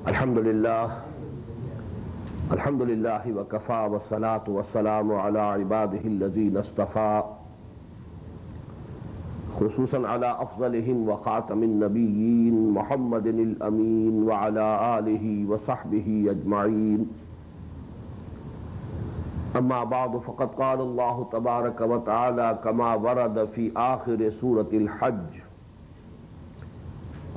الحمد للہ وکفا والصلاة والسلام علی عباده الذین اصطفى خصوصا علی افضلهم وخاتم النبیین محمد الامین وعلی آلہ وصحبہ اجمعین اما بعد فقد قال اللہ تبارک وتعالی کما ورد فی آخر سورة الحج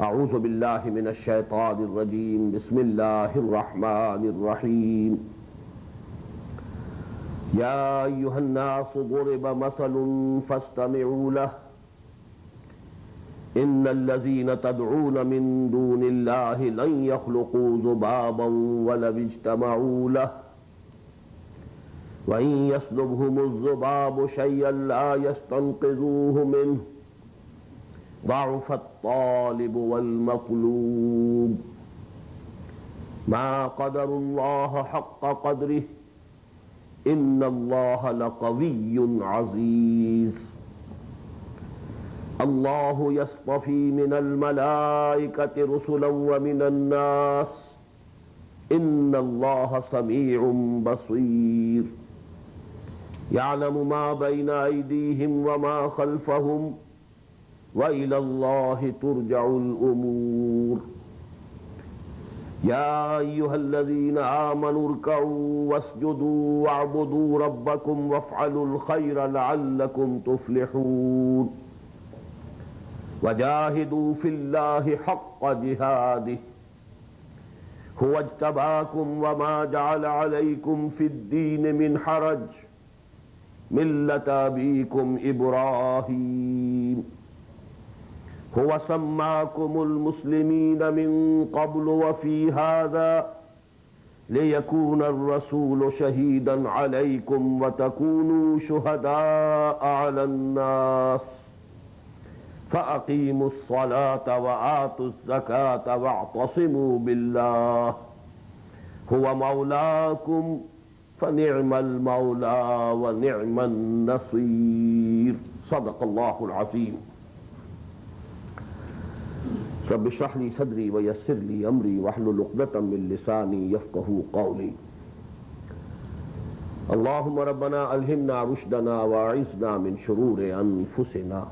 اعوذ باللہ من الشیطان الرجیم بسم اللہ الرحمن الرحیم یا ایہا الناس ضرب مثل فاستمعوا له ان الذین تدعون من دون اللہ لن يخلقوا ذبابا ولو اجتمعوا له وإن يسلبهم الذباب شيئا لا يستنقذوه منه ضعف الطالب والمطلوب ما قدر الله حق قدره إن الله لقوي عزيز الله يصطفي من الملائكة رسلا ومن الناس إن الله سميع بصير يعلم ما بين أيديهم وما خلفهم وإلى الله ترجع الأمور يا أيها الذين آمنوا اركعوا واسجدوا واعبدوا ربكم وافعلوا الخير لعلكم تفلحون وجاهدوا في الله حق جهاده هو اجتباكم وما جعل عليكم في الدين من حرج ملة أبيكم إبراهيم هو سماكم المسلمين من قبل وفي هذا ليكون الرسول شهيدا عليكم وتكونوا شهداء على الناس فأقيموا الصلاة وآتوا الزكاة واعتصموا بالله هو مولاكم فنعم المولى ونعم النصير صدق الله العظيم رب اشرح لي صدري ويسر لي امري واحلل عقدة من لساني يفقهوا قولي اللهم ربنا الهمنا رشدنا واعذنا من شرور انفسنا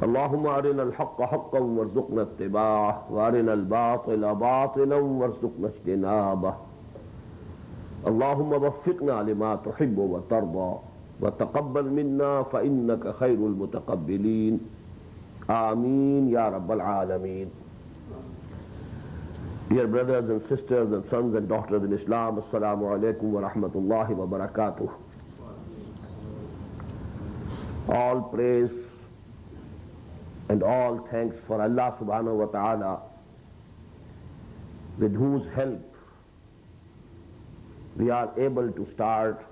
اللهم ارنا الحق حقا وارزقنا اتباعه وارنا الباطل باطلا وارزقنا اجتنابه اللهم وفقنا لما تحب وترضى وتقبل منا فإنك خير المتقبلين آمین یا رب العالمین. Dear brothers and sisters and sons and daughters in Islam, Assalamu alaikum wa rahmatullahi wa barakatuh. All praise and all thanks for Allah subhanahu wa ta'ala, with whose help we are able to start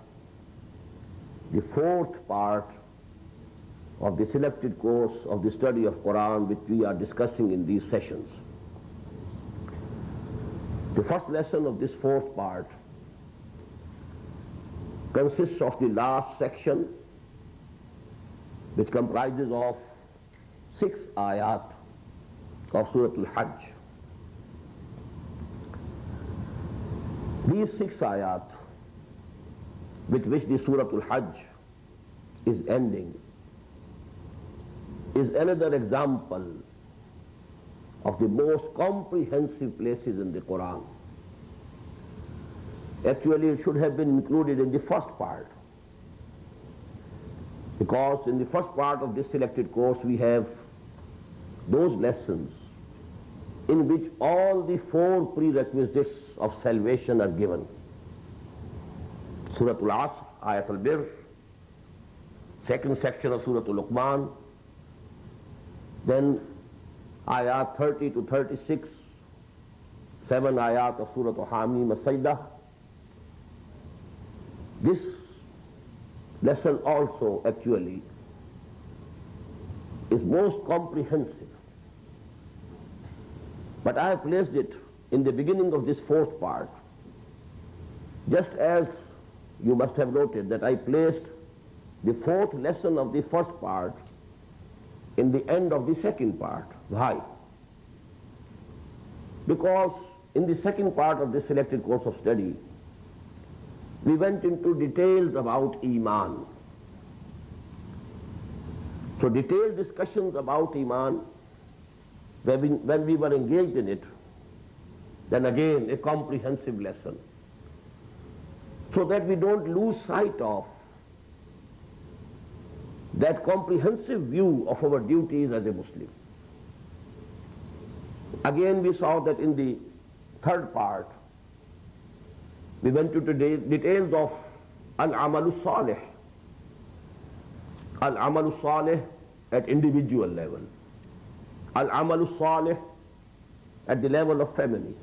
the fourth part of the selected course of the study of Qur'an which we are discussing in these sessions. The first lesson of this fourth part consists of the last section, which comprises of 6 ayat of Surah Al-Hajj. These 6 ayat with which the Surah Al-Hajj is ending is another example of the most comprehensive places in the Qur'an. Actually, it should have been included in the first part, because in the first part of this selected course we have those lessons in which all the 4 prerequisites of salvation are given. Surah Al-Asr, Ayat Al-Birr, second section of Surah Al-Luqman, then ayat 30 to 36, 7 ayat of Surah Hamim As-Sajdah. This lesson also actually is most comprehensive, but I have placed it in the beginning of this fourth part, just as you must have noted that I placed the fourth lesson of the first part in the end of the second part. Why? because in the second part of this selected course of study, we went into details about Iman. So detailed discussions about Iman, when we were engaged in it, then again a comprehensive lesson, so that we don't lose sight of that comprehensive view of our duties as a Muslim. Again, we saw that in the third part, we went into details of Al-Amalu Salih. Al-Amalu Salih at individual level. Al-Amalu Salih at the level of family.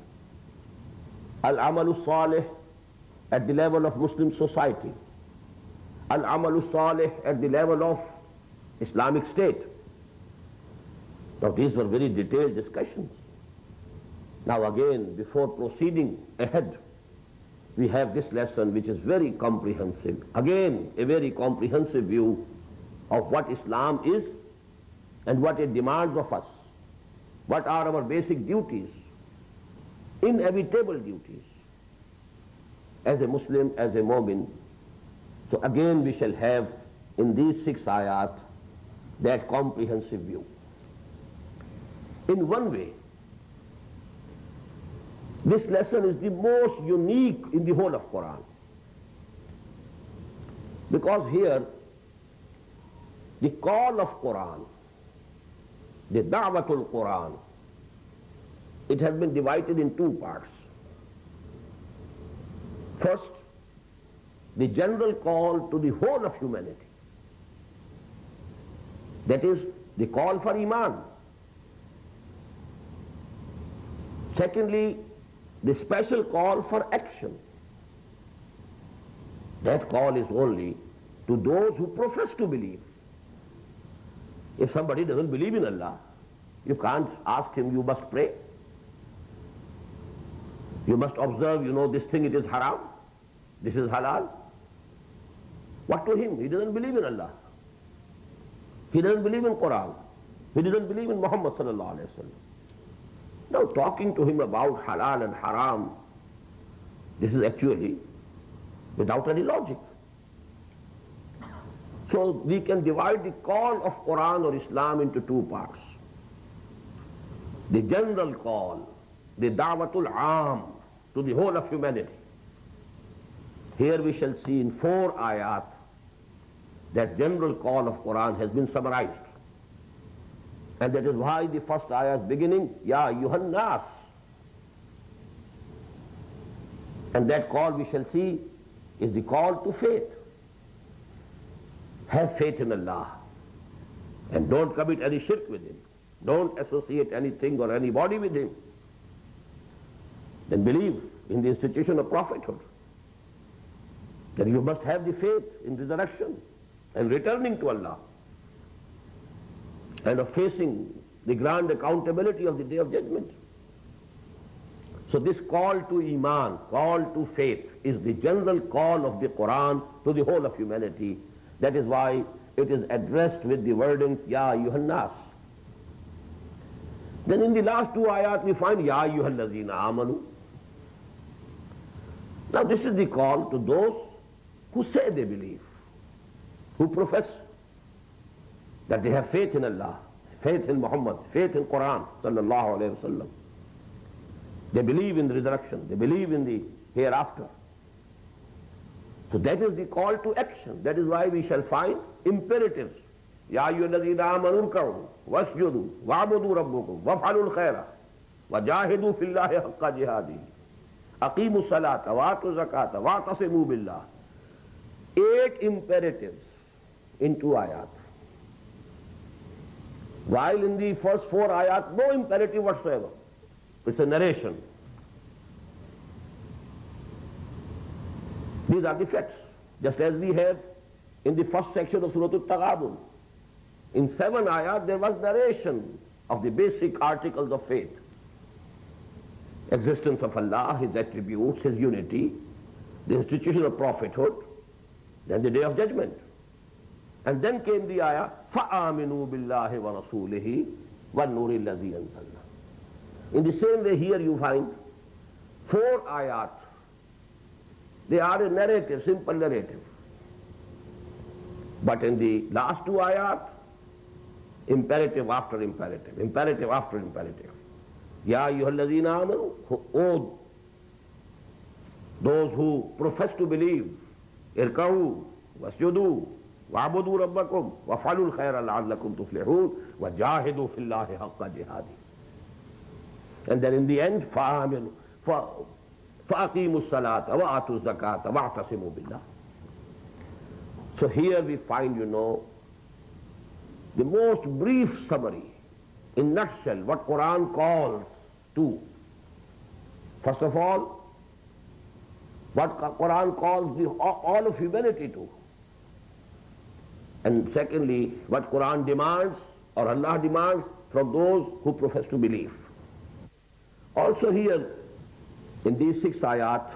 Al-Amalu Salih at the level of Muslim society. Al-Amalu Salih at the level of Islamic State. Now these were very detailed discussions. Now again, before proceeding ahead, we have this lesson which is very comprehensive. Again, a very comprehensive view of what Islam is and what it demands of us. What are our basic duties, inevitable duties, as a Muslim, as a Mu'min. So again we shall have in these 6 ayat that comprehensive view. In one way, this lesson is the most unique in the whole of Qur'an, because here the call of Qur'an, the Da'watul Qur'an, it has been divided in 2 parts. First, the general call to the whole of humanity. That is the call for Iman. Secondly, the special call for action. That call is only to those who profess to believe. If somebody doesn't believe in Allah, you can't ask him, you must pray. You must observe, this thing, it is haram, this is halal. What to him? He doesn't believe in Allah. He doesn't believe in Qur'an. He doesn't believe in Muhammad sallallahu alaihi wasallam. Now talking to him about halal and haram, this is actually without any logic. So we can divide the call of Qur'an or Islam into 2 parts. The general call, the Da'watul Aam, to the whole of humanity. Here we shall see in 4 ayat that general call of Qur'an has been summarized. And that is why the first ayah is beginning, Ya Ayyuhan Nas. And that call we shall see is the call to faith. Have faith in Allah. And don't commit any shirk with Him. Don't associate anything or anybody with Him. Then believe in the institution of prophethood. Then you must have the faith in resurrection and returning to Allah, and of facing the grand accountability of the Day of Judgment. So this call to Iman, call to faith, is the general call of the Qur'an to the whole of humanity. That is why it is addressed with the wording, Ya Ayyuhan Nas. Then in the last 2 ayat we find, Ya Ayyuhal Lazina Amanu. Now this is the call to those who say they believe, who profess that they have faith in Allah, faith in Muhammad, faith in Qur'an sallallahu alayhi wa sallam. They believe in the resurrection, they believe in the hereafter. So that is the call to action. That is why we shall find imperatives. Ya ayyuhalladhina amanu rka'u wasjudu wa'budu rabbakum waf'alul khaira wajahidu fillahi haqqa jihadihi aqimu salata wa'atu zakata wa'tasimu billah. 8 imperatives in 2 ayat. While in the first 4 ayat, no imperative whatsoever. It's a narration. These are the facts. Just as we have in the first section of Surah Al-Taghabun. In 7 ayat there was narration of the basic articles of faith. Existence of Allah, His attributes, His unity, the institution of prophethood, then the Day of Judgment. And then came the ayah, فَآمِنُوا بِاللَّهِ وَرَسُولِهِ وَالنُّورِ الَّذِي أَنزَلْنَا. In the same way here you find 4 ayat. They are a narrative, simple narrative. But in the last 2 ayat, imperative after imperative, imperative after imperative. Ya ayyuhalladhina amanu, O those who profess to believe, irka'u, wasjudu, wa'budu rabbakum, waf'alul khayra la'allakum tuflihun, wajahidu fillahi haqqa jihadi. And then in the end, فَآمِنُوا فَأَقِيمُوا الصَّلَاةَ وَآتُوا الزَّكَاةَ وَاعْتَصِمُوا بِاللَّهِ. So here we find, the most brief summary, in nutshell, what Qur'an calls to. First of all, what Qur'an calls all of humanity to. And secondly, what Qur'an demands, or Allah demands, from those who profess to believe. Also here, in these 6 ayat,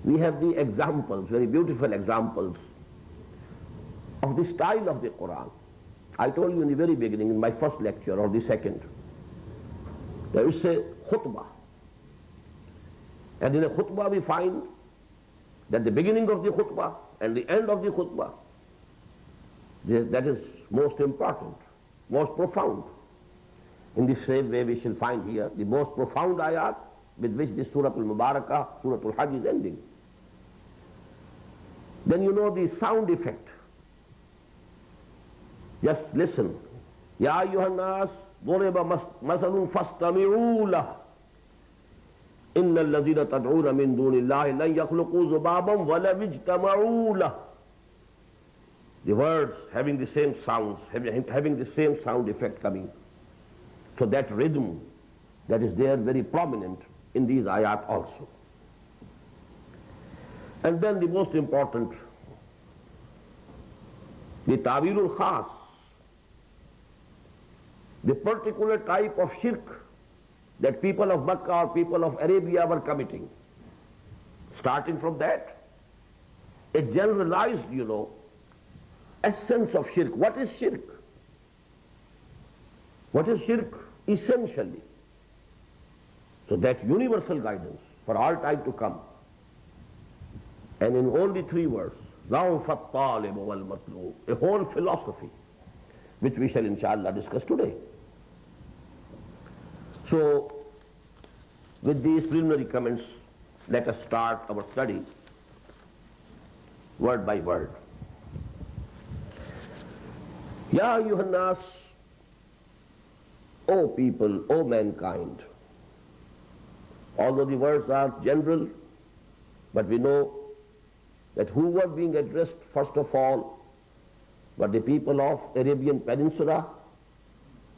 we have the examples, very beautiful examples, of the style of the Qur'an. I told you in the very beginning, in my first lecture, or the second, there is a khutbah. And in a khutbah we find that the beginning of the khutbah and the end of the khutbah, that is most important, most profound. In the same way we shall find here the most profound ayat with which this Surah Al-Mubarakah, Surah Al-Hajj is ending. Then the sound effect. Just listen. Ya ayyuhan nas, duriba masalun fastami'u lah. Inna alladhina tad'una min dunillahi lan yakhluqu zubaban wa lam ijtama'u lah. The words having the same sounds, having the same sound effect coming. So that rhythm that is there very prominent in these ayat also. And then the most important, the ta'wilul khas, the particular type of shirk that people of Makkah or people of Arabia were committing. Starting from that, a generalized, essence of shirk. What is shirk? What is shirk? Essentially. So that universal guidance for all time to come. And in only 3 words, ضَعُفَ الطَّالِبُ وَالْمَطْلُوبُ, a whole philosophy, which we shall inshallah discuss today. So, with these preliminary comments, let us start our study word by word. Ya ayyuhan nas, O people, O mankind. Although the words are general, but we know that who were being addressed first of all were the people of Arabian Peninsula,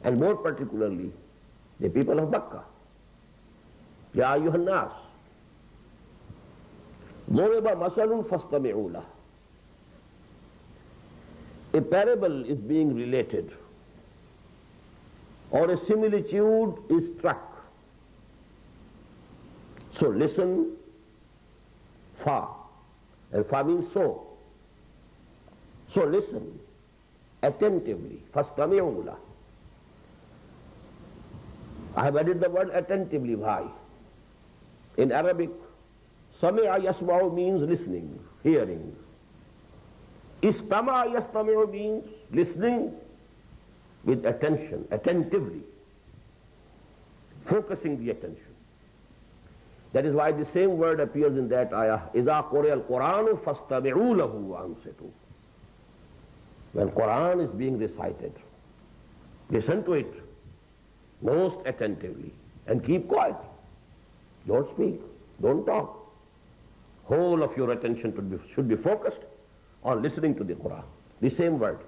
and more particularly the people of Makkah. Ya ayyuhan nas, duriba masalun fastami'u lah. A parable is being related, or a similitude is struck. So listen, fa, and fa means so. So listen attentively, fastami'u lah. I have added the word attentively, bhai. In Arabic, sami'a yasma'u means listening, hearing. Istama'a yastami'u means listening with attention, attentively, focusing the attention. That is why the same word appears in that ayah, إِذَا قُرِئَ الْقُرْآنُ فَاسْتَمِعُوا لَهُ وَأَنصِتُوا. When Qur'an is being recited, listen to it most attentively and keep quiet. Don't speak, don't talk. Whole of your attention should be focused on listening to the Qur'an. The same word.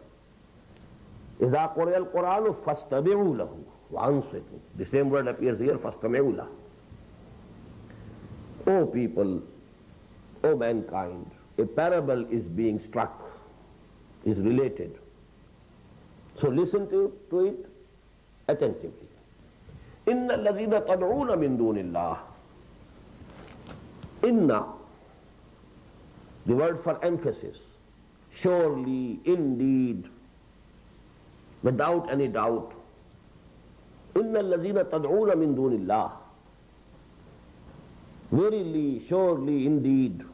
إِذَا قُرِئَ الْقُرْآنُ فَاسْتَمِعُوا لَهُ وَأَنصِتُوا. The same word appears here, فَاسْتَمِعُوا لَهُ. O people, O mankind, a parable is being struck, is related. So listen to it attentively. إِنَّ الَّذِينَ تَدْعُونَ مِن دُونِ اللَّهِ. Inna, the word for emphasis. Surely, indeed, without any doubt, إِنَّ الَّذِينَ تَدْعُونَ مِن دُونِ اللَّهِ, verily, surely, indeed,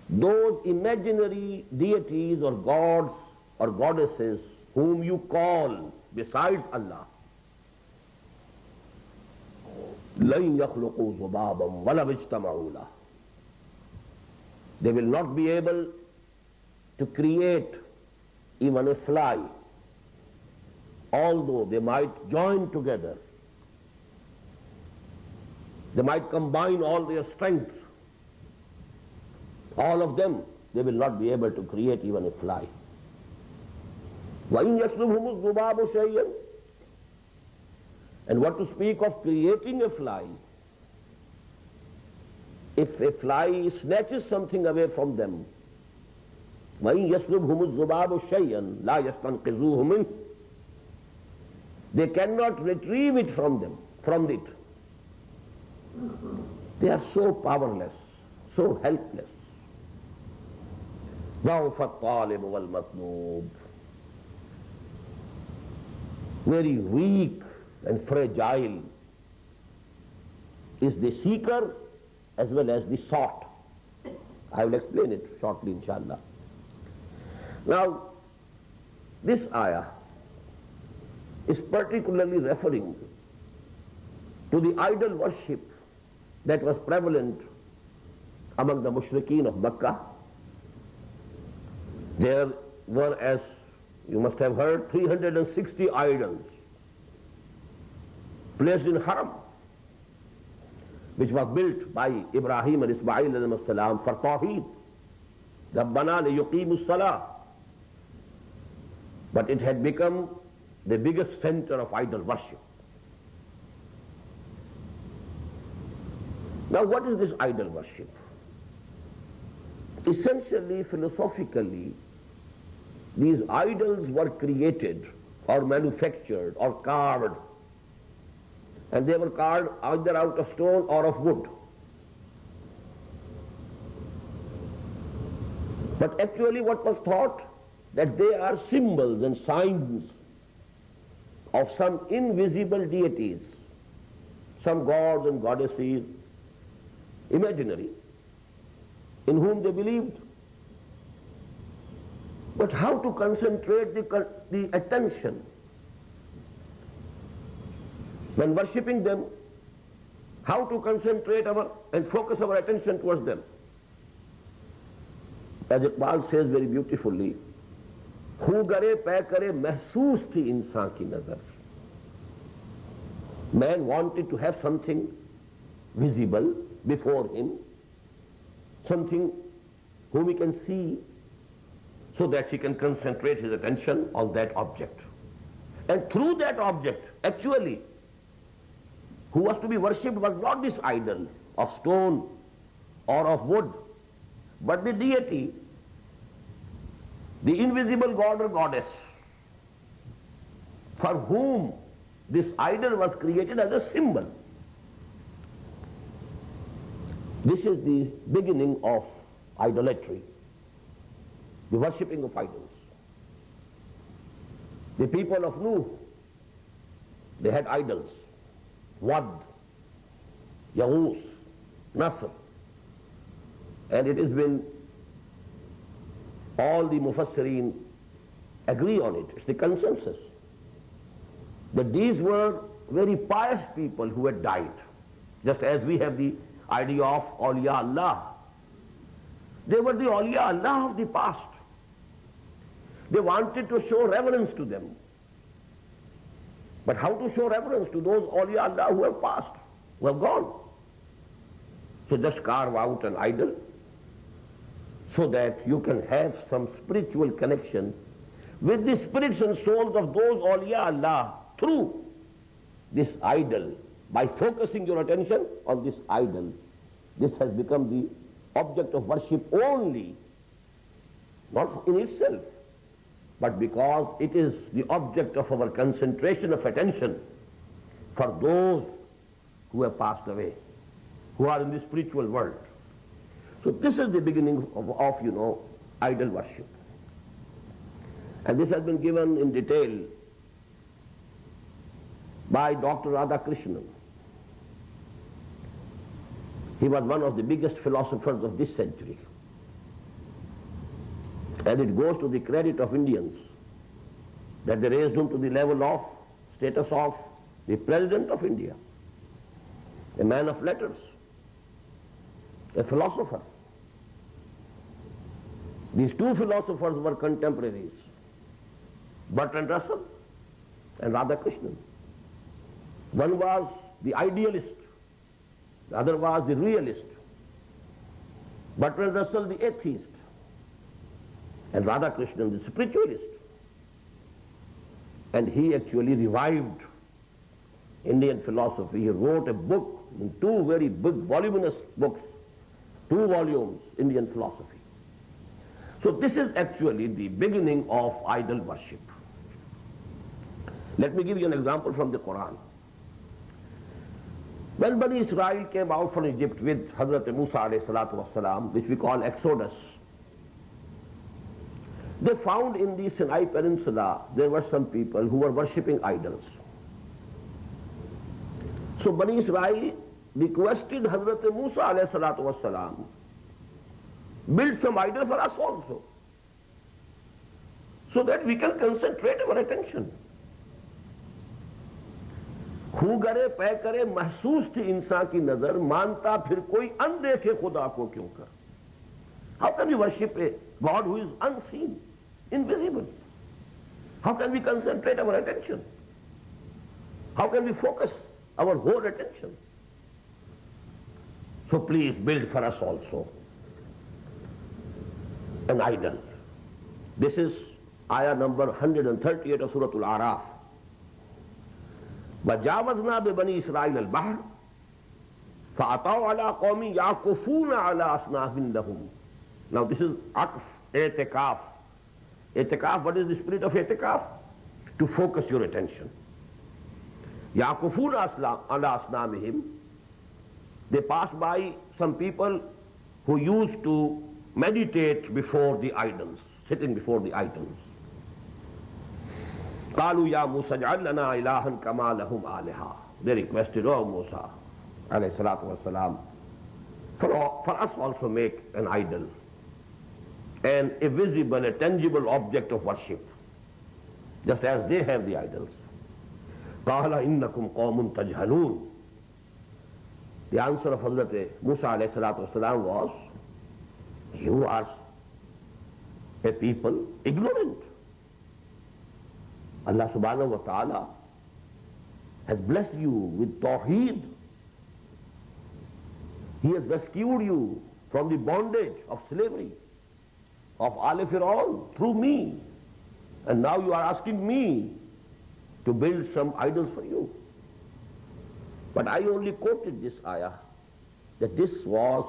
those imaginary deities or gods or goddesses whom you call besides Allah, لَن يَخْلُقُوا ذُبَابًا وَلَوِ اجْتَمَعُوا لَهُ, they will not be able to create even a fly, although they might join together. They might combine all their strength. All of them, they will not be able to create even a fly. وَإِنْ يَسْلُبْهُمُ الذُّبَابُ شَيْئًا, and what to speak of creating a fly? If a fly snatches something away from them, وَإِنْ يَسْلُبْهُمُ الذُّبَابُ شَيْئًا لَا يَسْتَنْقِذُوهُ مِنْهُ, they cannot retrieve it from them, from it. They are so powerless, so helpless. ضَعُفَ الطَّالِبُ وَالْمَطْلُوبُ, very weak and fragile is the seeker as well as the sought. I will explain it shortly, inshallah. Now, this ayah is particularly referring to the idol worship that was prevalent among the mushrikeen of Makkah. There were, as you must have heard, 360 idols placed in Haram, which was built by Ibrahim and Ismail alayhi salam for Tawheed. Rabbana liyuqimu salah. But it had become the biggest center of idol worship. Now, what is this idol worship? Essentially, philosophically, these idols were created or manufactured or carved, and they were carved either out of stone or of wood. But actually what was thought, that they are symbols and signs of some invisible deities, some gods and goddesses, imaginary, in whom they believed. But how to concentrate the attention when worshipping them? How to concentrate and focus our attention towards them? As Iqbal says very beautifully, "Khu gare pay kare mahsoos thi insaan ki nazar." Man wanted to have something visible before him, something whom he can see, so that he can concentrate his attention on that object. And through that object, actually, who was to be worshipped was not this idol of stone or of wood, but the deity, the invisible god or goddess, for whom this idol was created as a symbol. This is the beginning of idolatry, the worshipping of idols. The people of Nuh, they had idols. Wad, Yahus, Nasr. And it has been, all the Mufassirin agree on it. It's the consensus that these were very pious people who had died. Just as we have the idea of awliya Allah. They were the awliya Allah of the past. They wanted to show reverence to them. But how to show reverence to those awliya Allah who have passed, who have gone? So just carve out an idol so that you can have some spiritual connection with the spirits and souls of those awliya Allah through this idol. By focusing your attention on this idol, this has become the object of worship only, not in itself, but because it is the object of our concentration of attention for those who have passed away, who are in the spiritual world. So this is the beginning of idol worship. And this has been given in detail by Dr. Radhakrishnan. He was one of the biggest philosophers of this century. And it goes to the credit of Indians that they raised him to the level of, status of the President of India, a man of letters, a philosopher. These two philosophers were contemporaries, Bertrand Russell and Radhakrishnan. One was the idealist, the other was the realist. Bertrand Russell, the atheist, and Radhakrishnan, the spiritualist. And he actually revived Indian philosophy. He wrote a book, in two very big voluminous books, 2 volumes, Indian philosophy. So this is actually the beginning of idol worship. Let me give you an example from the Qur'an. When Bani Israel came out from Egypt with Hazrat Musa alayhi salatu wasalam, which we call Exodus, they found in the Sinai Peninsula there were some people who were worshipping idols. So Bani Israel requested Hazrat Musa alayhi salatu wasalam, build some idol for us also, so that we can concentrate our attention. खू करे पै करे महसूस थी इंसान की नजर, मानता फिर कोई अनदेखे खुदा को क्यों कर. How can we worship a God who is unseen, invisible? How can we concentrate our attention? How can we focus our whole attention? So please build for us also an idol. This is ayah number 138 of Surah Al-Araf. وَجَاوَزْنَا بِبَنِي إِسْرَائِيلَ الْبَحْرَ فَأَتَوْا عَلَىٰ قَوْمٍ يَعْكُفُونَ عَلَىٰ أَصْنَامٍ لَهُمْ. Now this is atf, i'tikaf. I'tikaf, what is the spirit of i'tikaf? To focus your attention. يَعْكُفُونَ عَلَىٰ أَصْنَامِهِمْ. They passed by some people who used to meditate before the idols, sitting before the idols. قالوا يا موسى اجعل لنا إلها كما لهم آلهة. They requested, oh Musa alayhi salatu wasalam, for us also make an idol, and a visible, a tangible object of worship, just as they have the idols. قال إنكم قوم تجهلون. The answer of Hazrat Musa alayhi salatu wasalam was, you are a people ignorant. Allah subhanahu wa ta'ala has blessed you with tawheed. He has rescued you from the bondage of slavery of Al Fir'aun through me. And now you are asking me to build some idols for you. But I only quoted this ayah, that this was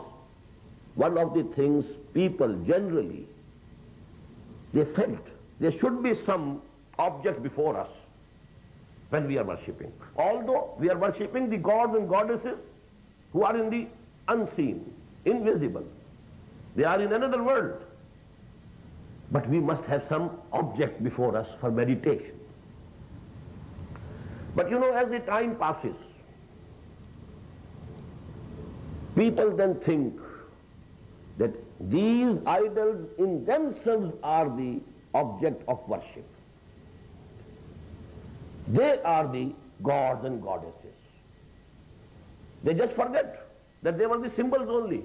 one of the things people generally, they felt there should be some object before us when we are worshipping. Although we are worshipping the gods and goddesses who are in the unseen, invisible. They are in another world. But we must have some object before us for meditation. But you know, as the time passes, people then think that these idols in themselves are the object of worship. They are the gods and goddesses. They just forget that they were the symbols only.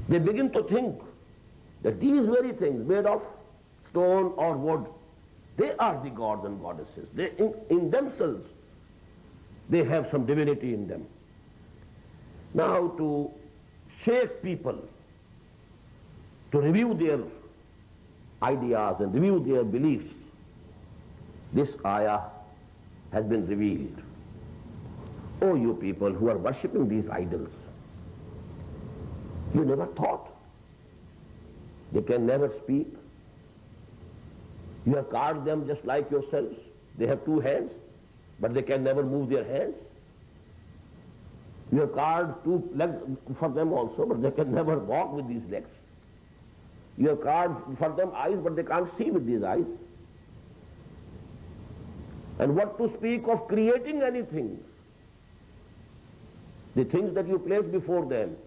They begin to think that these very things made of stone or wood, they are the gods and goddesses. They, in themselves, they have some divinity in them. Now, to shake people, to review their ideas and review their beliefs, this ayah has been revealed. Oh, you people who are worshipping these idols, you never thought. They can never speak. You have carved them just like yourselves. They have 2 hands, but they can never move their hands. You have carved 2 legs for them also, but they can never walk with these legs. You have carved for them eyes, but they can't see with these eyes. And what to speak of creating anything? The things that you place before them,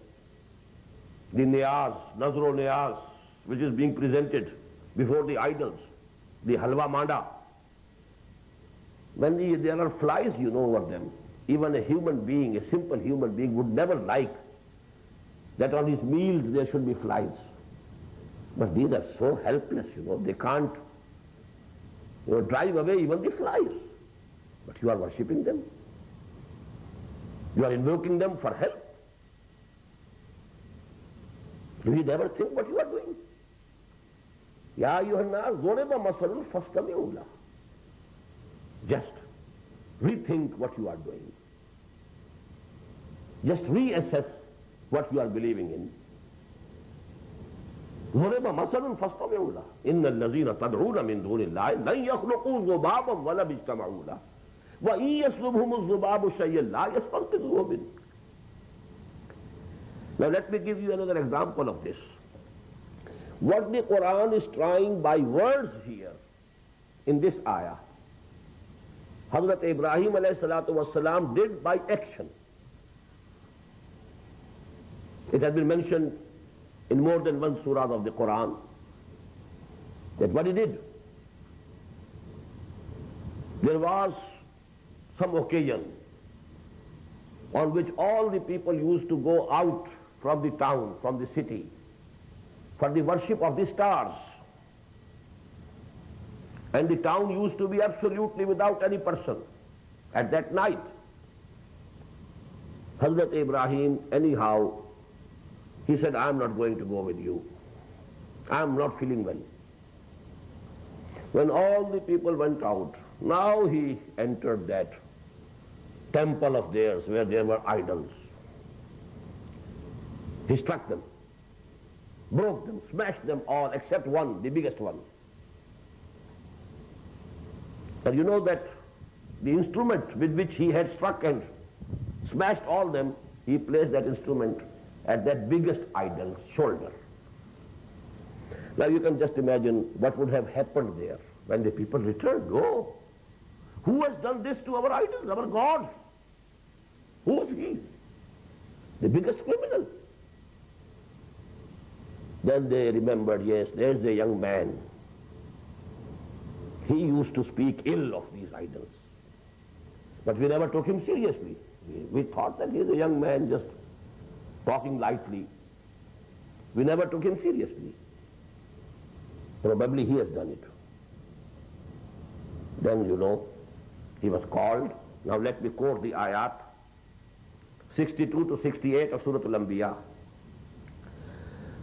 the niyaz, nazro niyaz, which is being presented before the idols, the halwa manda. When there are flies, over them, even a human being, a simple human being would never like that on his meals there should be flies. But these are so helpless, they can't drive away even the flies. But you are worshipping them. You are invoking them for help. Do you never think what you are doing? Ya ayyuhan nas duriba masalun fastami'u lahu. Just rethink what you are doing. Just reassess what you are believing in. ضرب مثل فاستمعوا له إن الذين تدعون من دون الله لن يخلقوا ذبابا ولو اجتمعوا له وإن يسلبهم الذباب شيئا لا يستنقذوه منه. Now let me give you another example of this. What the Qur'an is trying by words here in this ayah, Hazrat Ibrahim alayhi salatu wasalam did by action. It has been mentioned in more than one surah of the Qur'an that what he did. There was some occasion on which all the people used to go out from the town, from the city, for the worship of the stars. And the town used to be absolutely without any person at that night. Hazrat Ibrahim, anyhow, he said, I am not going to go with you. I am not feeling well. When all the people went out, now he entered that temple of theirs where there were idols. He struck them, broke them, smashed them all except one, the biggest one. And you know that the instrument with which he had struck and smashed all them, he placed that instrument at that biggest idol's shoulder. Now you can just imagine what would have happened there when the people returned. Oh, who has done this to our idols, our gods? Who is he? The biggest criminal. Then they remembered, yes, there's the young man. He used to speak ill of these idols. But we never took him seriously. We thought that he's a young man just talking lightly. We never took him seriously. Probably he has done it. Then, he was called. Now let me quote the ayat 62 to 68 of Surah Al-Anbiya.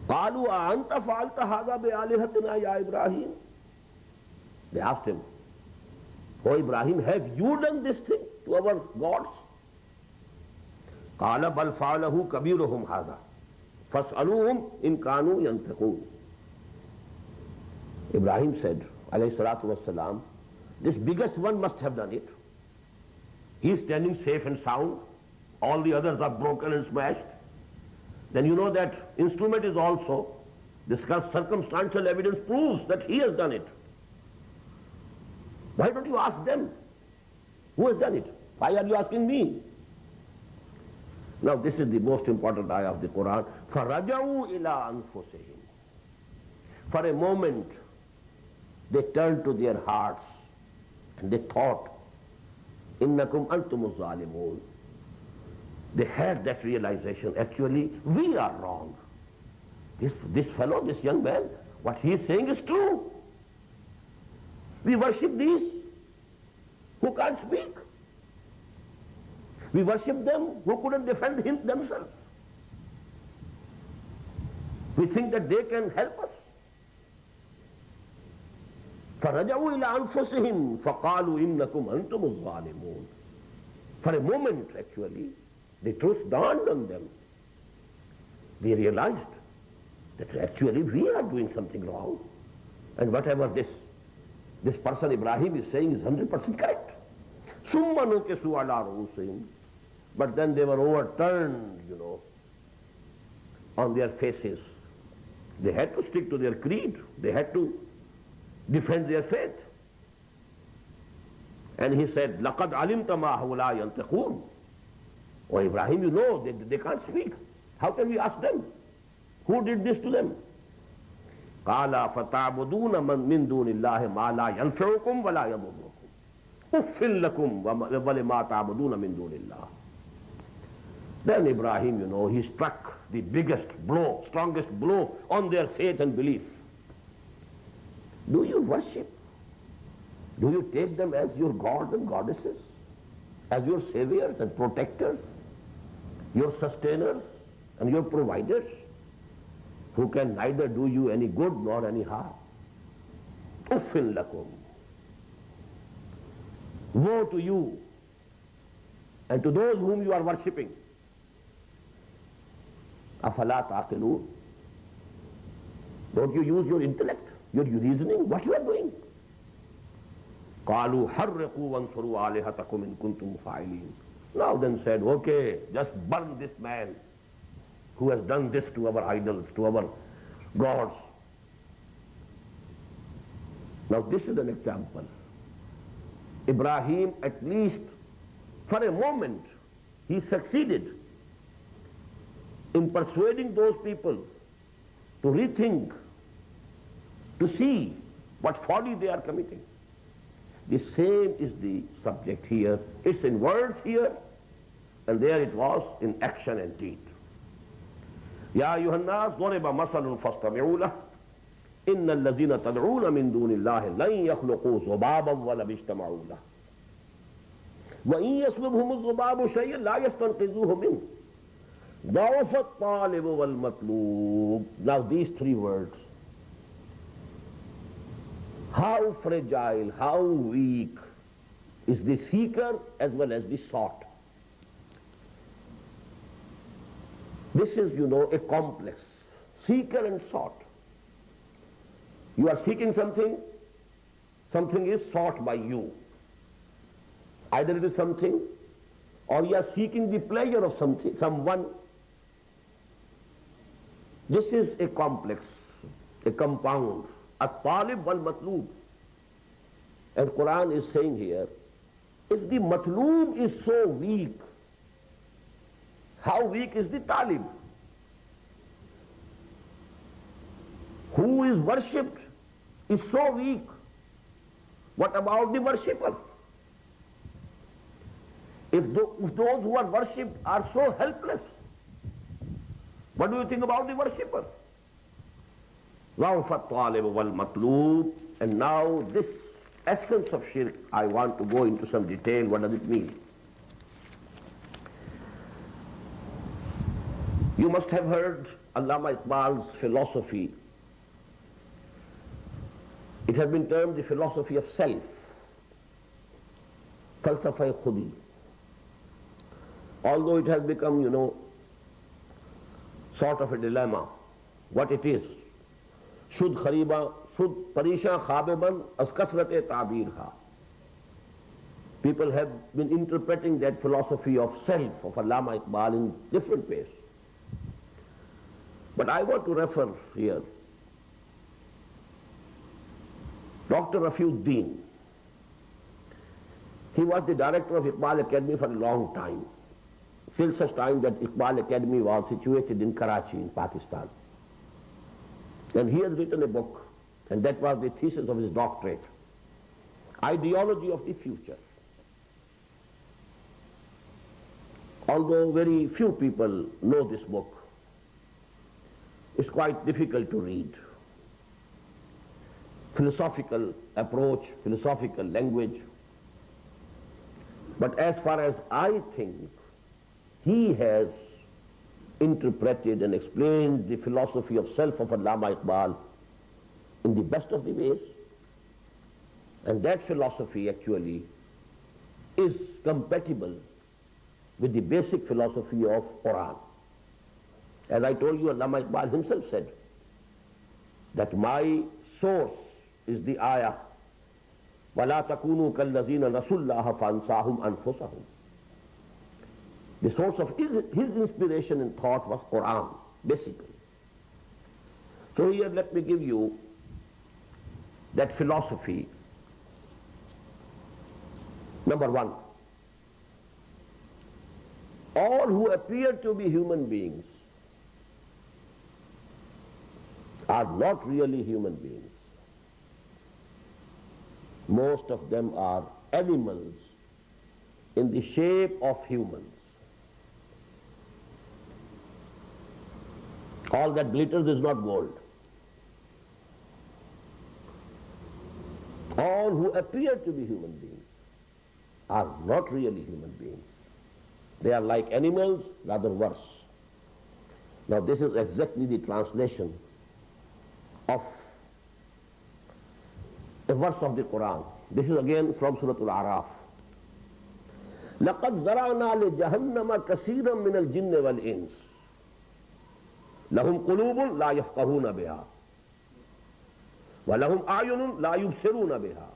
قَالُوا أَأَنْتَ فَعَلْتَ هَذَا بِآلِهَتِنَا يَا إِبْرَاهِيمُ. They asked him, "O Ibrahim, have you done this thing to our gods?" قَالَ بَلْ فَعَلَهُ كَبِيرُهُمْ هَذَا فَاسْأَلُوهُمْ إِنْ كَانُوا يَنْتِقُونَ. Ibrahim said, alayhi salatu wassalam, this biggest one must have done it. He is standing safe and sound. All the others are broken and smashed. Then you know that instrument is also, the circumstantial evidence proves that he has done it. Why don't you ask them? Who has done it? Why are you asking me? Now this is the most important ayah of the Qur'an. فَرَجَعُوا إِلَىٰ أَنفُسِهِمْ. For a moment, they turned to their hearts and they thought, إِنَّكُمْ أَنْتُمُ الظَّالِمُونَ. They had that realization, actually, we are wrong. This fellow, this young man, what he is saying is true. We worship these who can't speak. We worship them who couldn't defend themselves. We think that they can help us. فَرَجَعُوا إِلَىٰ أَنفُسِهِمْ فَقَالُوا إِنَّكُمْ أَنْتُمُ الظَّالِمُونَ. For a moment, actually, the truth dawned on them. They realized that actually we are doing something wrong. And whatever this person Ibrahim is saying is 100% correct. ثُمَّ نُكِسُوا عَلَىٰ رُءُوسِهِمْ. But then they were overturned, on their faces. They had to stick to their creed. They had to defend their faith. And he said, لَقَدْ عَلِمْتَ مَا هَؤُلَاءِ يَنْطِقُونَ. Oh Ibrahim, you know, they can't speak. How can we ask them? Who did this to them? قَالَ فَتَعْبُدُونَ مِن دُونِ اللَّهِ مَا لَا يَنْفِعُكُمْ وَلَا يَضُرُّكُمْ أُفٍّ لَكُمْ وَلِمَا تَعْبُدُونَ مِن دُونِ اللَّهِ. Then Ibrahim, you know, he struck the biggest blow, strongest blow on their faith and belief. Do you worship? Do you take them as your gods and goddesses? As your saviors and protectors? Your sustainers and your providers? Who can neither do you any good nor any harm? Uffin lakum. Woe to you and to those whom you are worshipping. Afala taqilun. Don't you use your intellect, your reasoning, what you are doing? قالوا حرقوا وانصروا آلهتكم إن كنتم فاعلين. Now then said, okay, just burn this man who has done this to our idols, to our gods. Now this is an example. Ibrahim, at least for a moment, he succeeded in persuading those people to rethink, to see what folly they are committing. The same is the subject here. It's in words here, and there it was in action and deed. يا أيها الناس ضرب مثل فاستمعوا له إن الذين تدعون من دون الله لن يخلقوا ذبابا ولو اجتمعوا له وإن يسلبهم الذباب شيئا لا يستنقذوه منه ضعف الطالب والمطلوب. Now these three words, how fragile, how weak is the seeker as well as the sought. This is, you know, a complex. Seeker and sought. You are seeking something, something is sought by you. Either it is something, or you are seeking the pleasure of something, someone. This is a complex, a compound. At-talib wal-matloob. And Qur'an is saying here, if the matloob is so weak, how weak is the talib? Who is worshipped is so weak. What about the worshipper? If those who are worshipped are so helpless, what do you think about the worshipper? ضعف الطالب والمطلوب. And now this essence of shirk, I want to go into some detail. What does it mean? You must have heard Allama Iqbal's philosophy. It has been termed the philosophy of self, falsafa khudi. Although it has become, you know, sort of a dilemma, what it is. Shud khariba, shud parisha khabeban as kasrate ta'bir ha. People have been interpreting that philosophy of self of Allama Iqbal in different ways. But I want to refer here Dr. Rafiuddin. He was the director of Iqbal Academy for a long time, till such time that Iqbal Academy was situated in Karachi in Pakistan. And he has written a book, and that was the thesis of his doctorate, Ideology of the Future. Although very few people know this book, it's quite difficult to read. Philosophical approach, philosophical language. But as far as I think, he has interpreted and explained the philosophy of self of Allama Iqbal in the best of the ways. And that philosophy actually is compatible with the basic philosophy of Qur'an. As I told you, Allama Iqbal himself said that my source is the ayah وَلَا تَكُونُوا كَالَّذِينَ نَسُوا اللَّهَ فَأَنْسَاهُمْ أَنفُسَهُمْ. The source of his inspiration and thought was Qur'an, basically. So here let me give you that philosophy Number one, all who appear to be human beings are not really human beings. Most of them are animals in the shape of humans. All that glitters is not gold. All who appear to be human beings are not really human beings. They are like animals, rather worse. Now this is exactly the translation of a verse of the Qur'an. This is again from Surah Al-Araf. لَقَدْ زَرَعْنَا لِجَهَنَّمَ كَثِيرًا مِنَ الْجِنِّ وَالْإِنسِ لَهُمْ قُلُوبٌ لَا يَفْقَهُونَ بِهَا وَلَهُمْ أَعْيُنٌ لَا يُبْصِرُونَ بِهَا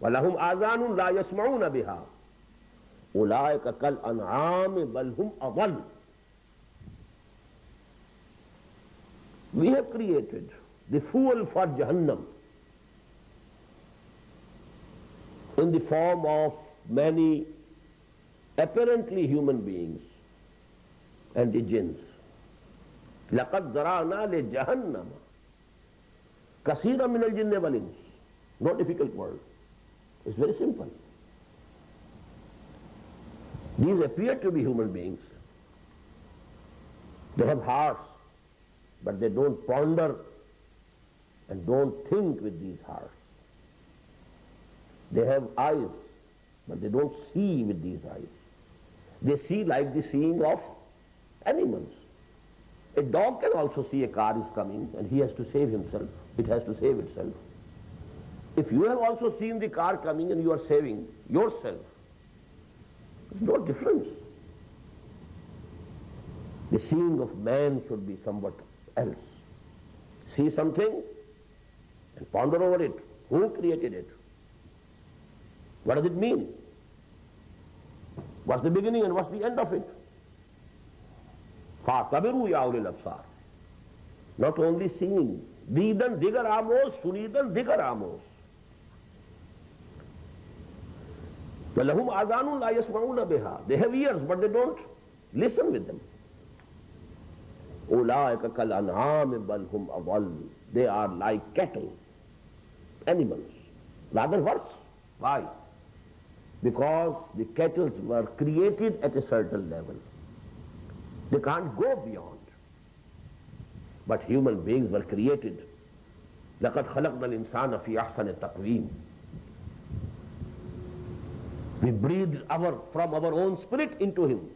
وَلَهُمْ آذَانٌ لَا يَسْمَعُونَ بِهَا أُولَئِكَ كَالْأَنْعَامِ بَلْ هُمْ أَضَلُّ. We have created the fuel for Jahannam in the form of many apparently human beings and the jinns. لَقَدْ ذَرَعْنَا لِجَهَنَّمَ كَثِيرًا مِنَ الْجِنِّ وَالْإِنسِ. No difficult word. It's very simple. These appear to be human beings. They have hearts, but they don't ponder and don't think with these hearts. They have eyes, but they don't see with these eyes. They see like the seeing of animals. A dog can also see a car is coming and he has to save himself. It has to save itself. If you have also seen the car coming and you are saving yourself, there's no difference. The seeing of man should be somewhat else. See something and ponder over it. Who created it? What does it mean? What's the beginning and what's the end of it? فَاعْتَبِرُوا يَا أُولِي الْأَبْصَارِ. Not only seeing. Didan digar amos, sunidan digar amos. وَلَهُمْ آذَانٌ لَا يَسْمَعُونَ بِهَا. They have ears, but they don't listen with them. أُولَٰئِكَ كَالْأَنْعَامِ بَلْ هُمْ أَضَلُّ. They are like cattle, animals, rather worse. Why? Because the cattle were created at a certain level. They can't go beyond. But human beings were created. لَقَدْ خَلَقْنَا الْإِنسَانَ فِي أَحْسَنِ تَقْوِيمٍ. We breathed from our own spirit into him.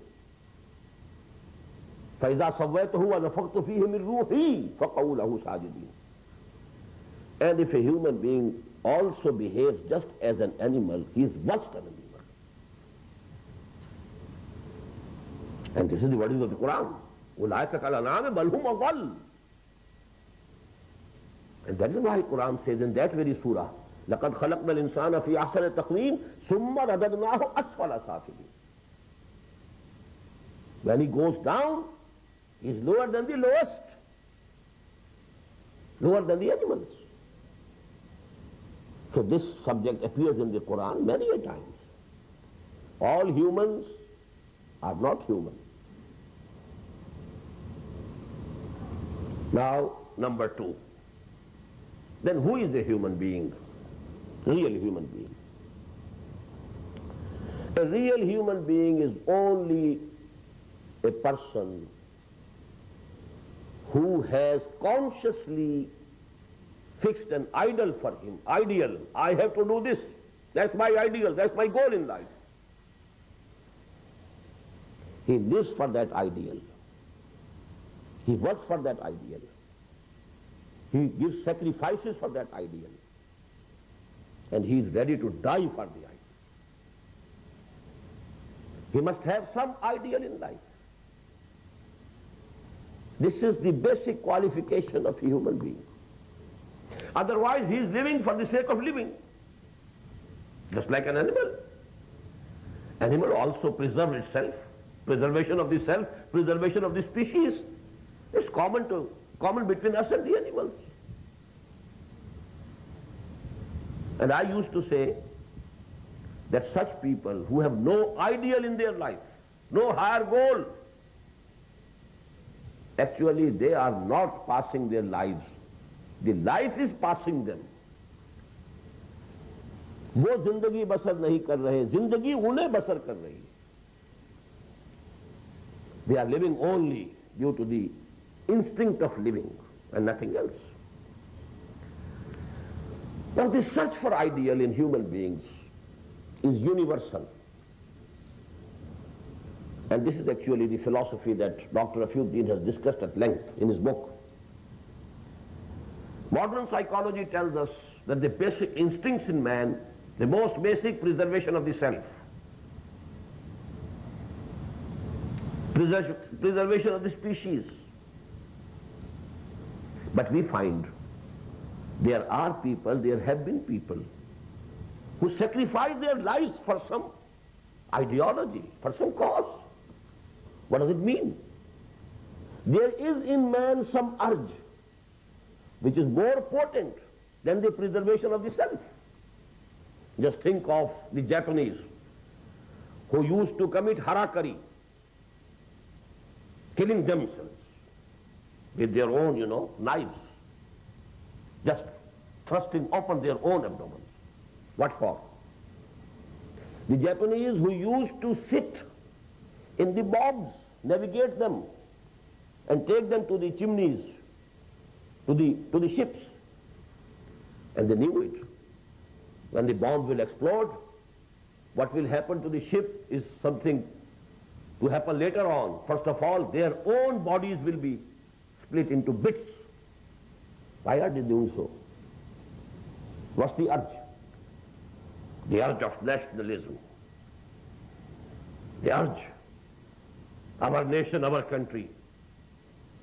فَإِذَا صَوَّيْتُهُ وَنَفَخْتُ فِيهِ مِنْ رُوحِي فَقَعُوا لَهُ سَاجِدِينَ. And if a human being also behaves just as an animal, he is worse than an animal. And this is the wording of the Qur'an. أُولَٰئِكَ كَالْأَنْعَامِ بَلْ هُمْ أَضَلُّ. And that is why Qur'an says in that very surah, لَقَدْ خَلَقْنَا الْإِنسَانَ فِي أَحْسَنِ تَقْوِيمٍ ثُمَّ رَدَدْنَاهُ أَسْفَلَ سَافِلِينَ. When he goes down, he is lower than the lowest, lower than the animals. So this subject appears in the Qur'an many a times. All humans are not human. Now, number two. Then who is a human being? Real human being. A real human being is only a person who has consciously fixed an ideal for him. Ideal. I have to do this. That's my ideal. That's my goal in life. He lives for that ideal. He works for that ideal. He gives sacrifices for that ideal. And he is ready to die for the ideal. He must have some ideal in life. This is the basic qualification of a human being. Otherwise, he is living for the sake of living. Just like an animal. Animal also preserves itself. Preservation of the self, preservation of the species. It's common between us and the animals. And I used to say that such people who have no ideal in their life, no higher goal, actually they are not passing their lives. The life is passing them. वो जिंदगी बसर नहीं कर रहे, जिंदगी उन्हें बसर कर रही है. They are living only due to the instinct of living and nothing else. Now the search for ideal in human beings is universal. And this is actually the philosophy that Dr. Rafiuddin has discussed at length in his book. Modern psychology tells us that the basic instincts in man, the most basic preservation of the self, preservation of the species. But we find there are people, there have been people who sacrifice their lives for some ideology, for some cause. What does it mean? There is in man some urge which is more potent than the preservation of the self. Just think of the Japanese who used to commit harakiri, killing themselves with their own, knives, just thrusting open their own abdomen. What for? The Japanese who used to sit in the bombs, navigate them, and take them to the chimneys, to the ships. And they knew it. When the bomb will explode, what will happen to the ship is something to happen later on. First of all, their own bodies will be split into bits. Why are they doing so? What's the urge? The urge of nationalism. The urge. Our nation, our country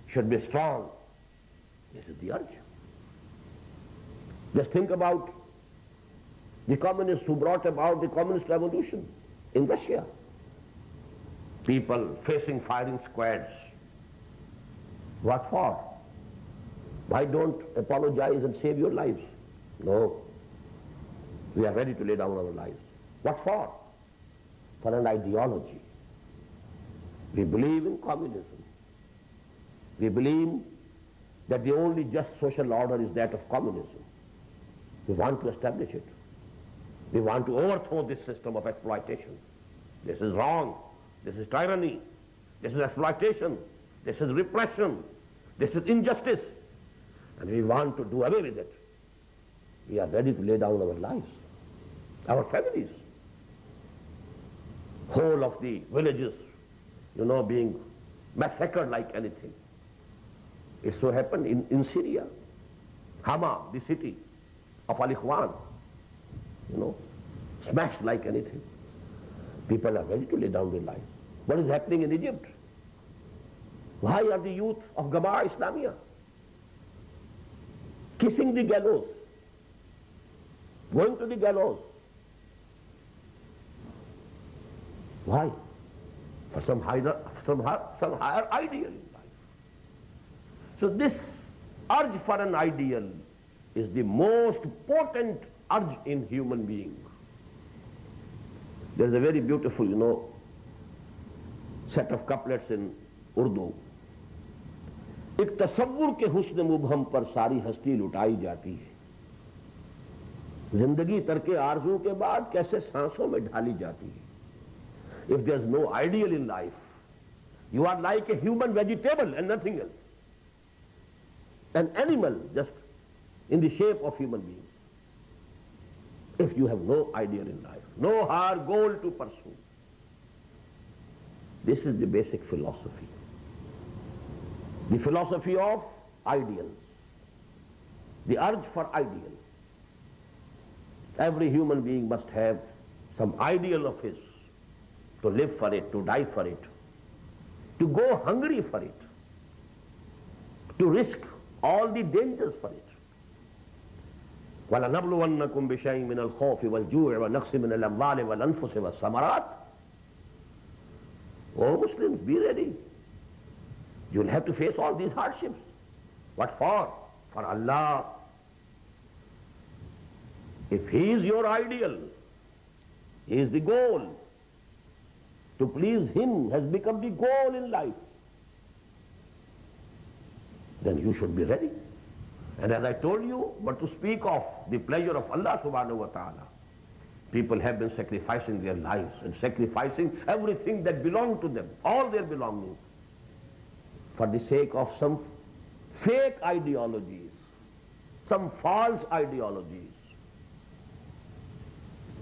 should be strong. This is the urge. Just think about the communists who brought about the communist revolution in Russia. People facing firing squads. What for? Why don't apologize and save your lives? No. We are ready to lay down our lives. What for? For an ideology. We believe in communism. We believe that the only just social order is that of communism. We want to establish it. We want to overthrow this system of exploitation. This is wrong. This is tyranny. This is exploitation. This is repression. This is injustice. And we want to do away with it. We are ready to lay down our lives, our families. Whole of the villages, being massacred like anything. It so happened in Syria. Hama, the city of Al-Huda, smashed like anything. People are ready to lay down their lives. What is happening in Egypt? Why are the youth of Gama Islamia kissing the gallows, going to the gallows? Why? For some higher ideal in life. So this urge for an ideal is the most potent urge in human being. There is a very beautiful, set of couplets in Urdu. एक तसव्वुर के हुस्न मुबहम पर सारी हस्ती लुटाई जाती है, जिंदगी तरके आरज़ू के बाद कैसे सांसों में ढाली जाती है. If there is no ideal in life, you are like a human vegetable and nothing else. An animal just in the shape of human being. If you have no ideal in life, no higher goal to pursue. This is the basic philosophy. The philosophy of ideals. The urge for ideal. Every human being must have some ideal of his, to live for it, to die for it, to go hungry for it, to risk all the dangers for it. وَلَنَبْلُوَنَّكُمْ بِشَيْءٍ مِنَ الْخَوْفِ وَالْجُوعِ وَنَقْصٍ مِنَ الْأَمْوَالِ وَالْأَنْفُسِ وَالثَّمَرَاتِ. Oh Muslims, be ready. You will have to face all these hardships. What for? For Allah. If He is your ideal, He is the goal. To please him has become the goal in life. Then you should be ready. And as I told you, but to speak of the pleasure of Allah subhanahu wa ta'ala, people have been sacrificing their lives and sacrificing everything that belonged to them, all their belongings, for the sake of some fake ideologies, some false ideologies.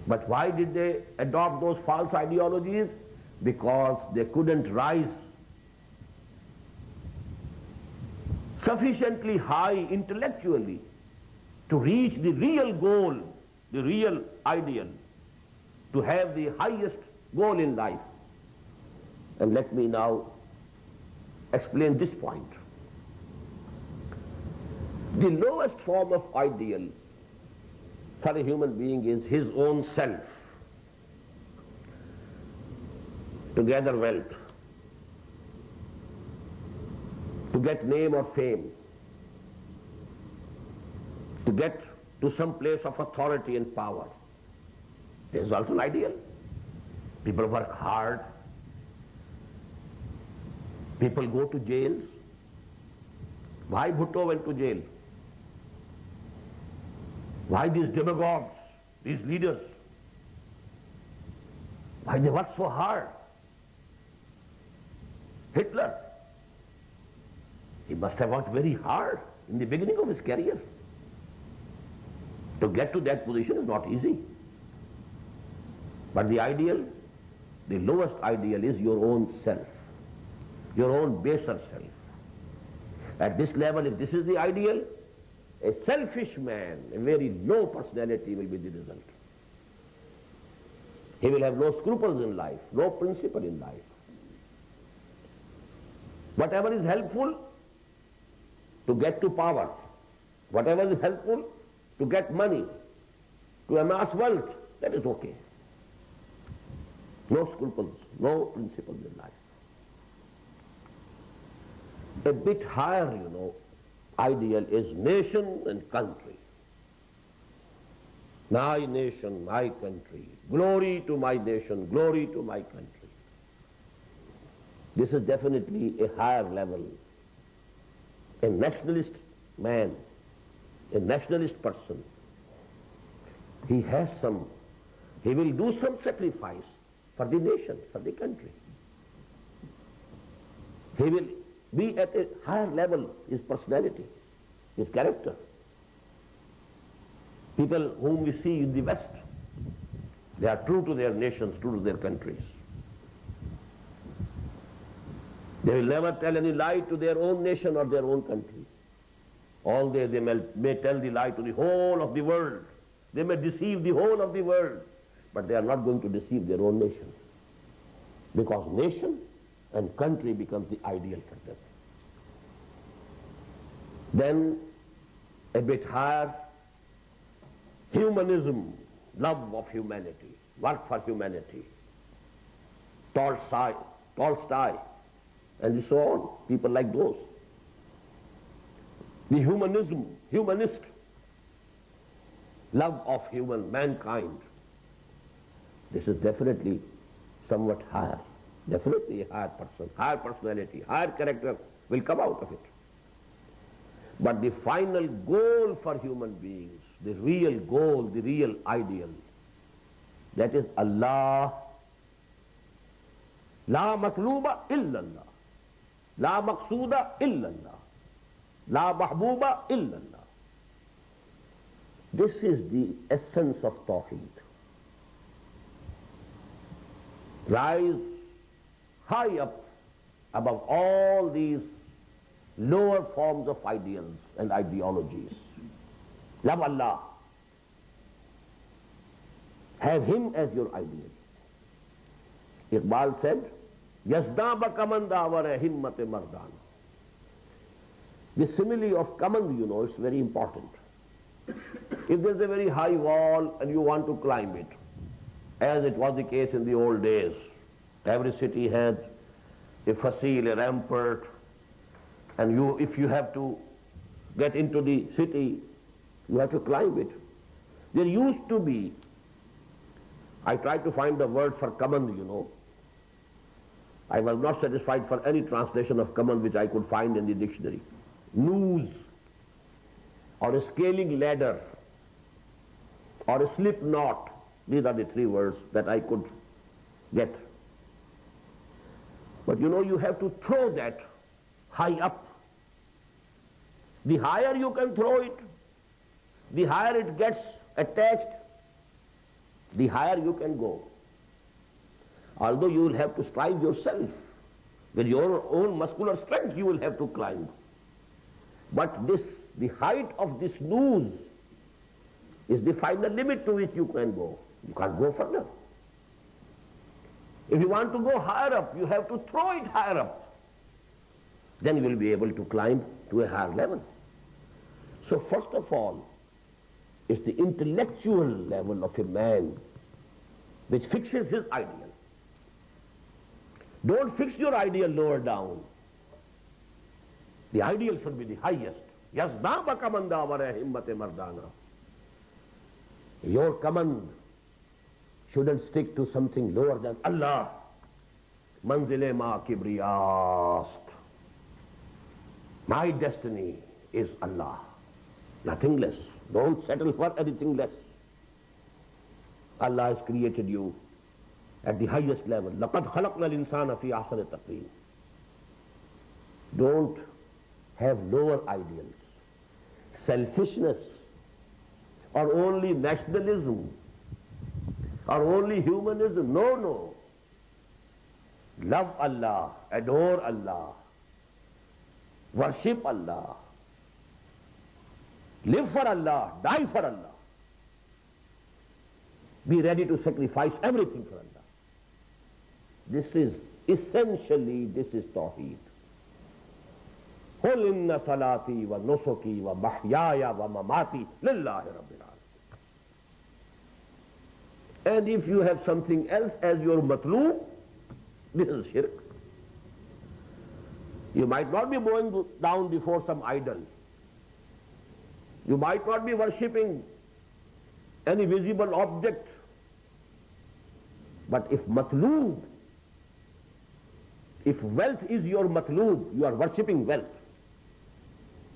But why did they adopt those false ideologies? Because they couldn't rise sufficiently high intellectually to reach the real goal, the real ideal, to have the highest goal in life. And let me now explain this point. The lowest form of ideal for a human being is his own self. To gather wealth, to get name or fame, to get to some place of authority and power. This is also an ideal. People work hard. People go to jails. Why Bhutto went to jail? Why these demagogues, these leaders? Why they work so hard? Hitler, he must have worked very hard in the beginning of his career. To get to that position is not easy. But the ideal, the lowest ideal is your own self, your own baser self. At this level, if this is the ideal, a selfish man, a very low personality will be the result. He will have no scruples in life, no principle in life. Whatever is helpful to get to power, whatever is helpful to get money, to amass wealth, that is okay. No scruples, no principles in life. A bit higher, ideal is nation and country. My nation, my country. Glory to my nation, glory to my country. This is definitely a higher level. A nationalist man, a nationalist person, he will do some sacrifice for the nation, for the country. He will be at a higher level, his personality, his character. People whom we see in the West, they are true to their nations, true to their countries. They will never tell any lie to their own nation or their own country. All day they may tell the lie to the whole of the world. They may deceive the whole of the world, but they are not going to deceive their own nation. Because nation and country becomes the ideal for them. Then, a bit higher, humanism, love of humanity, work for humanity. Tolstoy, and so on, people like those. The humanist, love of mankind. This is definitely somewhat higher, definitely a higher person, higher personality, higher character will come out of it. But the final goal for human beings, the real goal, the real ideal, that is Allah. La matluba illallah. La maqsuda illallah. La mahbuba illallah. This is the essence of Tawheed. Rise high up above all these lower forms of ideals and ideologies. Love Allah. Have Him as your ideal. Iqbal said, Yazda ba kamanda ware himmat mardan. The simile of command, is very important. If there's a very high wall and you want to climb it, as it was the case in the old days, every city had a facile, a rampart, and if you have to get into the city, you have to climb it. There used to be I tried to find the word for command, you know. I was not satisfied for any translation of command which I could find in the dictionary. Noose, or a scaling ladder, or a slip knot. These are the three words that I could get. But you know, you have to throw that high up. The higher you can throw it, the higher it gets attached, the higher you can go. Although you will have to strive yourself. With your own muscular strength you will have to climb. But the height of this noose is the final limit to which you can go. You can't go further. If you want to go higher up, you have to throw it higher up. Then you will be able to climb to a higher level. So first of all, it's the intellectual level of a man which fixes his ideal. Don't fix your ideal lower down. The ideal should be the highest. Yazda bakamanda ware himmate mardana. Your command shouldn't stick to something lower than Allah. Manzile ma kibriyast. My destiny is Allah. Nothing less. Don't settle for anything less. Allah has created you at the highest level. لَقَدْ خَلَقْنَا الْإِنسَانَ فِي أَحْسَنِ تَقْوِيمٍ. Don't have lower ideals. Selfishness, or only nationalism, or only humanism. No, no. Love Allah, adore Allah, worship Allah, live for Allah, die for Allah. Be ready to sacrifice everything for Allah. This is essentially, this is Tawheed. قُلْ إِنَّ صَلَاتِي وَنُسُكِي وَمَحْيَايَ وَمَمَاتِي لِلَّهِ رَبِّ الْعَالَمِينَ. And if you have something else as your matloob, this is shirk. You might not be bowing down before some idol. You might not be worshipping any visible object. But if matloob, if wealth is your matloob, you are worshipping wealth.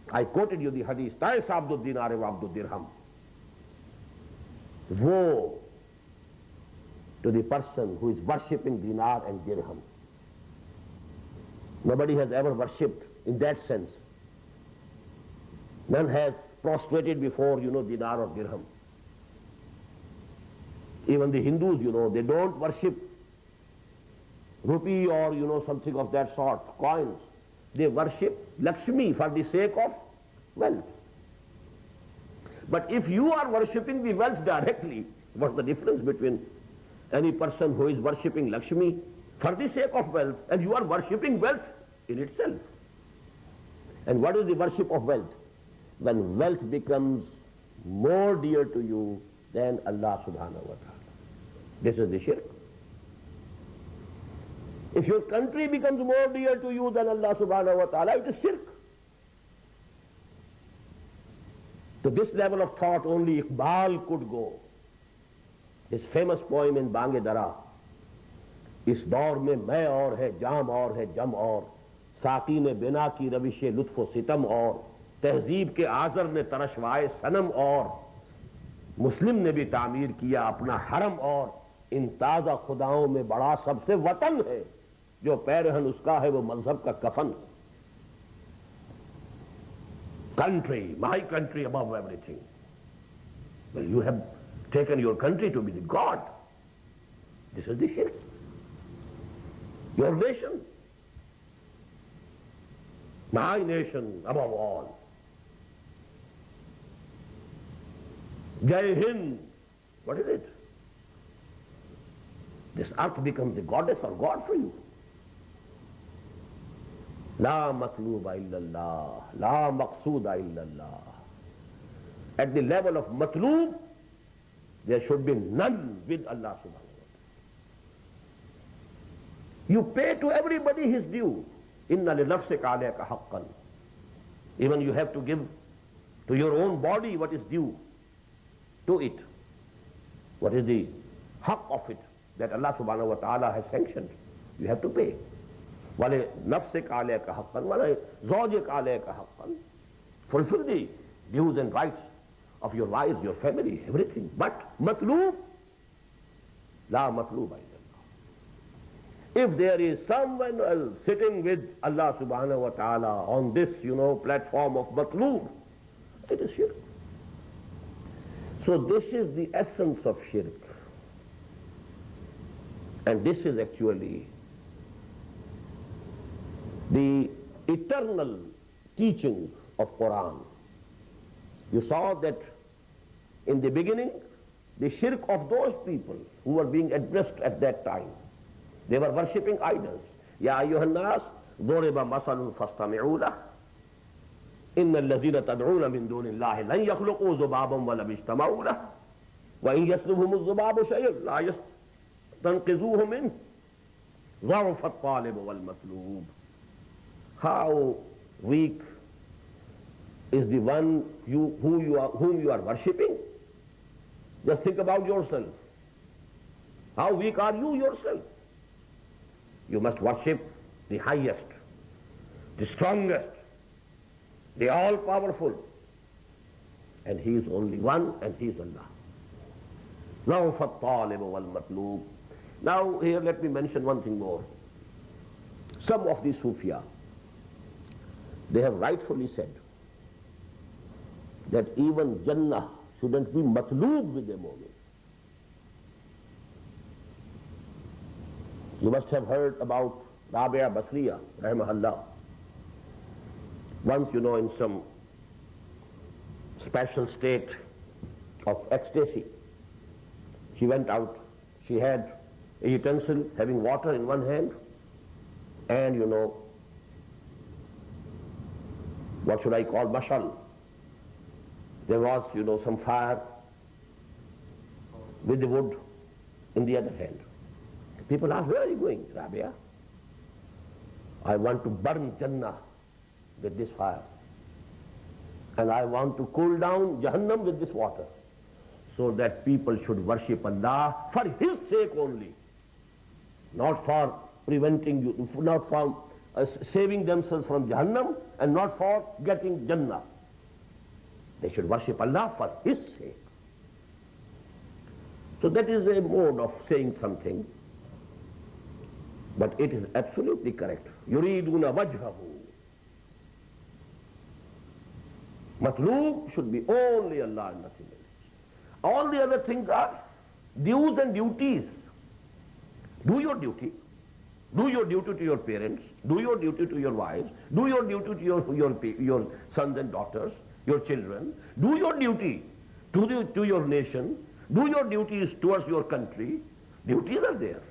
I quoted you the hadith, Ta'is abdud dinar wa abdud dirham. Woe to the person who is worshipping dinar and dirham. Nobody has ever worshipped in that sense. None has prostrated before, dinar or dirham. Even the Hindus, they don't worship rupee or, something of that sort, coins. They worship Lakshmi for the sake of wealth. But if you are worshipping the wealth directly, what's the difference between any person who is worshipping Lakshmi for the sake of wealth and you are worshipping wealth in itself? And what is the worship of wealth? When wealth becomes more dear to you than Allah subhanahu wa ta'ala. This is the shirk. If your country becomes more dear to you than Allah subhanahu wa ta'ala, it is shirk. To this level of thought only Iqbal could go. His famous poem in Bange Dara, इस दौर में मैं और है जाम और है जम और साकी ने बिना की रविश लुत्फ सितम और तहजीब के आजर ने तरशवाए सनम और मुस्लिम ने भी तामीर किया अपना हरम और इन ताज़ा खुदाओं में बड़ा सबसे वतन है जो पैरहन उसका है वो मजहब का कफन. Country, my country above everything. Well, you have taken your country to be the God. This is the shirk. Your nation, my nation above all. Jai Hind, what is it? This earth becomes the goddess or God for you. La matluba illallah, la maqsuda illallah. At the level of matloob, there should be none with Allah subhanahu wa ta'ala. You pay to everybody his due. Inna li nafsika alayka haqqan. Even you have to give to your own body what is due to it. What is the haqq of it that Allah subhanahu wa ta'ala has sanctioned. You have to pay. وَلِ نَفْسِكَ عَلَيْكَ حَقًّا وَلَ زَوْجِكَ عَلَيْكَ حَقًّا. Fulfill the dues and rights of your wives, your family, everything. But matloob, la matlooba illallah. If there is someone else sitting with Allah subhanahu wa ta'ala on this, platform of matloob, it is shirk. So this is the essence of shirk. And this is actually the eternal teaching of Qur'an. You saw that in the beginning, the shirk of those people who were being addressed at that time, they were worshipping idols. Ya ayyuhan nas, duriba masalun fastami'u lah. Inna alladhina tad'una min dunillahi lan yakhluqu zubaban wa lam yajtama'u lah. Wa in yaslubhum az-zubabu shay'un la yastanqidhuhu min ضعف الطالب والمطلوب. How weak is the one whom you are worshipping? Just think about yourself. How weak are you yourself? You must worship the highest, the strongest, the all-powerful. And He is only one, and He is Allah. ضعف الطالب والمطلوب. Now here let me mention one thing more. Some of the Sufia, they have rightfully said that even Jannah shouldn't be matloob with a moment. You must have heard about Rabia Basriya, rahimahullah. Once, in some special state of ecstasy, she went out. She had a utensil having water in one hand and, what should I call, mashal. There was, some fire with the wood in the other hand. People asked, where are you going, Rabia? I want to burn Jannah with this fire. And I want to cool down Jahannam with this water. So that people should worship Allah for His sake only. Not for preventing you, not for saving themselves from Jahannam, and not for getting Jannah. They should worship Allah for His sake. So that is a mode of saying something, but it is absolutely correct. Yuriduna wajhahu. Matloob should be only Allah and nothing else. All the other things are dues and duties. Do your duty. Do your duty to your parents. Do your duty to your wives. Do your duty to your sons and daughters, your children. Do your duty to your nation. Do your duties towards your country. Duties are there.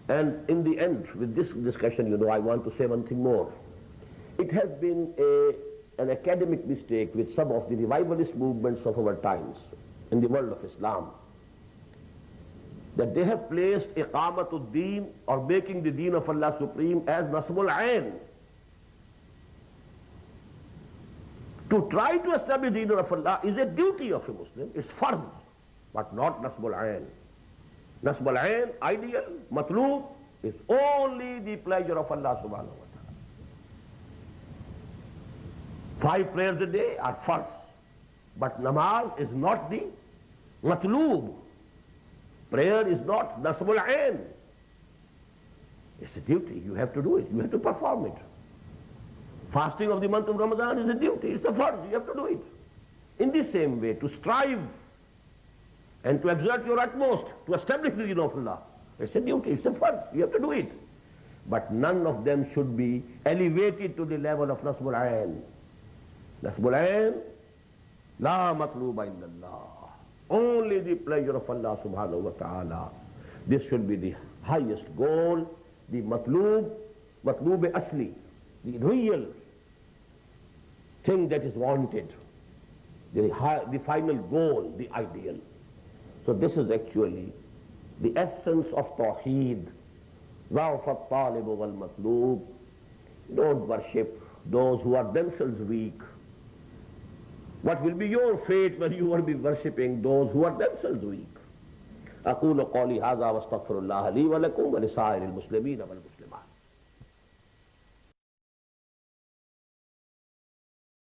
And in the end, with this discussion, I want to say one thing more. It has been an academic mistake with some of the revivalist movements of our times in the world of Islam, that they have placed iqamatul deen, or making the deen of Allah supreme, as nasbul ayn. To try to establish the deen of Allah is a duty of a Muslim, it's farz, but not nasbul ayn. Nasbul ayn, ideal, matloob, is only the pleasure of Allah subhanahu wa ta'ala. 5 prayers a day are farz, but namaz is not the matloob. Prayer is not nasbul ayn. It's a duty. You have to do it. You have to perform it. Fasting of the month of Ramadan is a duty. It's a farz. You have to do it. In the same way, to strive and to exert your utmost to establish the deen of Allah, it's a duty. It's a farz. You have to do it. But none of them should be elevated to the level of nasbul ayn. Nasbul ayn, la matluba illallah. Only the pleasure of Allah subhanahu wa ta'ala. This should be the highest goal, the matloob asli, the real thing that is wanted, the final goal, the ideal. So this is actually the essence of Tawheed. ضعف الطالب والمطلوب. Don't worship those who are themselves weak. What will be your fate when you will be worshipping those who are themselves weak? أقول قولي هذا واستغفر الله لي ولكم ولسائر المسلمين والمسلمات.